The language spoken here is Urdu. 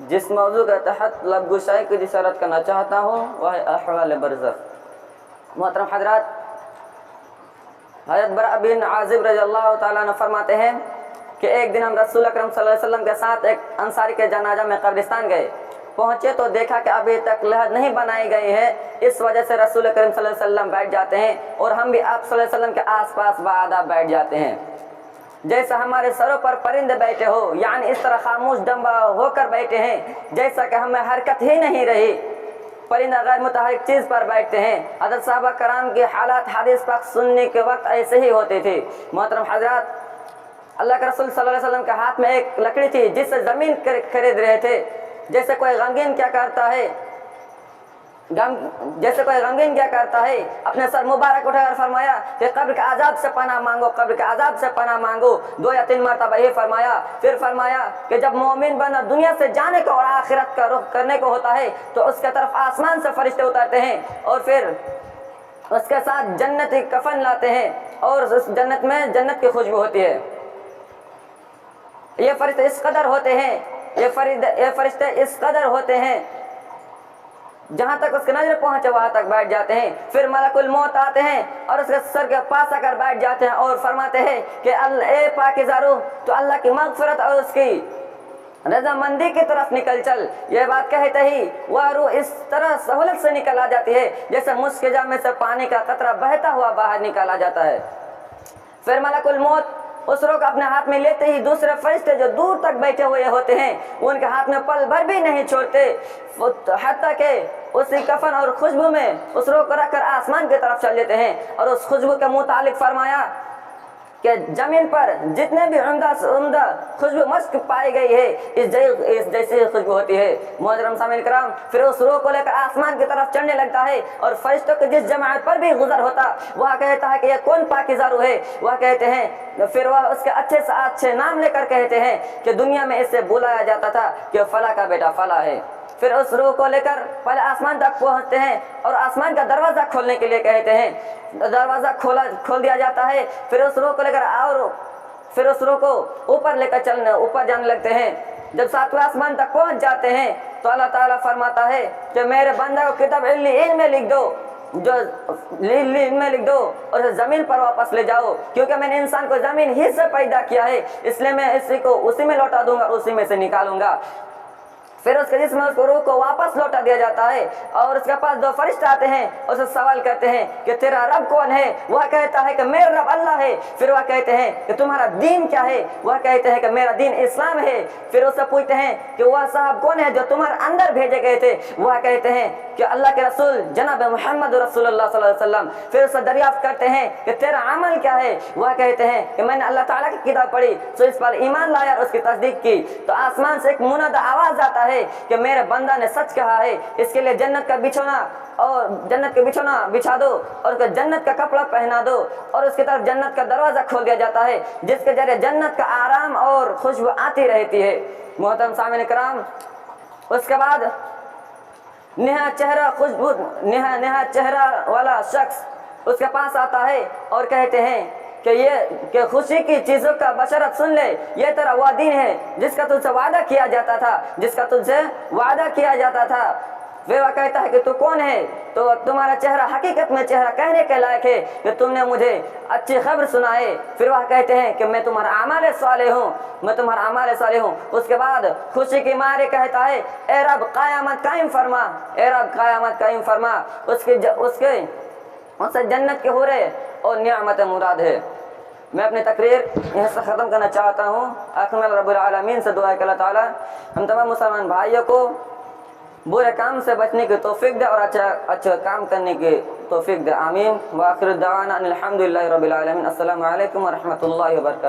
جس موضوع کے تحت لب گشائی کی جسارت کرنا چاہتا ہوں وہ ہے احوال برزخ۔ محترم حضرات، حضرت برا بن عازب رضی اللہ تعالیٰ عنہ فرماتے ہیں کہ ایک دن ہم رسول اکرم صلی اللہ علیہ وسلم کے ساتھ ایک انصاری کے جنازہ میں قبرستان گئے۔ پہنچے تو دیکھا کہ ابھی تک لحد نہیں بنائی گئی ہے، اس وجہ سے رسول اکرم صلی اللہ علیہ وسلم بیٹھ جاتے ہیں اور ہم بھی آپ صلی اللہ علیہ وسلم کے آس پاس بااداب بیٹھ جاتے ہیں۔ جیسا ہمارے سروں پر پرندے بیٹھے ہو، یعنی اس طرح خاموش دم ہو کر بیٹھے ہیں جیسا کہ ہمیں حرکت ہی نہیں رہی، پرندہ غیر متحرک چیز پر بیٹھتے ہیں۔ حضرت صحابہ کرام کی حالات حدیث پاک سننے کے وقت ایسے ہی ہوتے تھے۔ محترم حضرات، اللہ کے رسول صلی اللہ علیہ وسلم کے ہاتھ میں ایک لکڑی تھی جس سے زمین خرید رہے تھے۔ جیسے کوئی غمگین کیا کرتا ہے اپنے سر مبارک اٹھا کر فرمایا کہ قبر کے عذاب سے پناہ مانگو، قبر کے عذاب سے پناہ مانگو، 2 یا 3 مرتبہ یہ فرمایا۔ پھر فرمایا کہ جب مومن بندہ دنیا سے جانے کو اور آخرت کا رخ کرنے کو ہوتا ہے تو اس کے طرف آسمان سے فرشتے اترتے ہیں اور پھر اس کے ساتھ جنتی کفن لاتے ہیں اور اس جنت میں جنت کی خوشبو ہوتی ہے۔ یہ فرشتے اس قدر ہوتے ہیں، یہ فرشتے اس قدر ہوتے ہیں جہاں تک اس کے نظر پہنچے وہاں تک بیٹھ جاتے ہیں۔ پھر ملک الموت آتے ہیں اور اس کے سر کے پاس آ کر بیٹھ جاتے ہیں اور فرماتے ہیں کہ اے پاکیزہ روح، تو اللہ کی مغفرت اور اس کی رضامندی کی طرف نکل چل۔ یہ بات کہتے ہی وہ روح اس طرح سہولت سے نکل آ جاتی ہے جیسے مشک کے جام میں سے پانی کا قطرہ بہتا ہوا باہر نکالا جاتا ہے۔ پھر ملک الموت اس روح کو اپنے ہاتھ میں لیتے ہی دوسرے فرشتے جو دور تک بیٹھے ہوئے ہوتے ہیں ان کے ہاتھ میں پل بھر بھی نہیں چھوڑتے، حتیٰ کہ اسی کفن اور خوشبو میں اس روح کو رکھ کر آسمان کی طرف چل دیتے ہیں۔ اور اس خوشبو کے متعلق فرمایا کہ زمین پر جتنے بھی عمدہ سے عمدہ خوشبو مشک پائی گئی ہے اس جیسی خوشبو ہوتی ہے۔ محترم سامعین کرام، پھر اس روح کو لے کر آسمان کی طرف چڑھنے لگتا ہے اور فرشتوں کے جس جماعت پر بھی گزر ہوتا وہ کہتا ہے کہ یہ کون پاکیزہ روح ہے، وہ کہتے ہیں، پھر وہ اس کے اچھے سے اچھے نام لے کر کہتے ہیں کہ دنیا میں اسے بلایا جاتا تھا کہ فلاں کا بیٹا فلاں ہے۔ پھر اس روح کو لے کر پہلے آسمان تک پہنچتے ہیں اور آسمان کا دروازہ کھولنے کے لیے کہتے ہیں، دروازہ کھول دیا جاتا ہے۔ پھر اس روح کو لے کر اور پھر اس روح کو اوپر جانے لگتے ہیں۔ جب 7ویں آسمان تک پہنچ جاتے ہیں تو اللہ تعالیٰ فرماتا ہے کہ میرے بندہ کو کتاب علیین میں لکھ دو اور زمین پر واپس لے جاؤ، کیونکہ میں نے انسان کو زمین ہی سے پیدا کیا ہے، اس لیے میں اسی کو اسی میں لوٹا دوں گا، اسی میں سے نکالوں گا۔ پھر اس کے جسم میں اس کو روح کو واپس لوٹا دیا جاتا ہے اور اس کے پاس 2 فرشتے آتے ہیں، اسے سوال کرتے ہیں کہ تیرا رب کون ہے؟ وہ کہتا ہے کہ میرا رب اللہ ہے۔ پھر وہ کہتے ہیں کہ تمہارا دین کیا ہے؟ وہ کہتے ہیں کہ میرا دین اسلام ہے۔ پھر اس سے پوچھتے ہیں کہ وہ صاحب کون ہے جو تمہارے اندر بھیجے گئے تھے؟ وہ کہتے ہیں کہ اللہ کے رسول جناب محمد رسول اللہ صلی اللہ علیہ وسلم۔ پھر اس سے دریافت کرتے ہیں کہ تیرا عمل کیا ہے؟ وہ کہتے ہیں کہ میں نے اللہ تعالیٰ کی کتاب پڑھی تو اس پر ایمان لایا اور اس کی تصدیق کی۔ تو آسمان سے ایک منادی آواز آتا ہے کہ میرے بندہ نے سچ کہا ہے، اس کے لیے جنت کا بچھونا بچھا دو اور اس کو جنت کا کپڑا پہنا دو، اور اس کی طرف جنت کا دروازہ کھول دیا جاتا ہے جس کے ذریعے جنت کا آرام اور خوشبو آتی رہتی ہے۔ محترم سامعین کرام، اس کے بعد نہایت چہرہ والا شخص اس کے پاس آتا ہے اور کہتے ہیں کہ خوشی کی چیزوں کا بشارت سن لے، یہ تیرا وہ دین ہے جس کا تجھ سے وعدہ کیا جاتا تھا۔ پھر وہ کہتا ہے کہ تو کون ہے؟ تو تمہارا چہرہ حقیقت میں چہرہ کہنے کے لائق ہے کہ تم نے مجھے اچھی خبر سنائے۔ پھر وہ کہتے ہیں کہ میں تمہارا اعمال صالح ہوں۔ اس کے بعد خوشی کی مارے کہتا ہے، اے رب قیامت قائم فرما، اس سے جنت کے حورے اور نعمت مراد ہے۔ میں اپنی تقریر یہاں سے ختم کرنا چاہتا ہوں۔ آخر میں رب العالمین سے دعا ہے کہ اللہ تعالیٰ ہم تمام مسلمان بھائیوں کو برے کام سے بچنے کی توفیق دے اور اچھا کام کرنے کی توفیق دے، آمین۔ وآخر دعوانا ان الحمدللہ رب العالمین۔ السلام علیکم ورحمۃ اللہ وبرکاتہ۔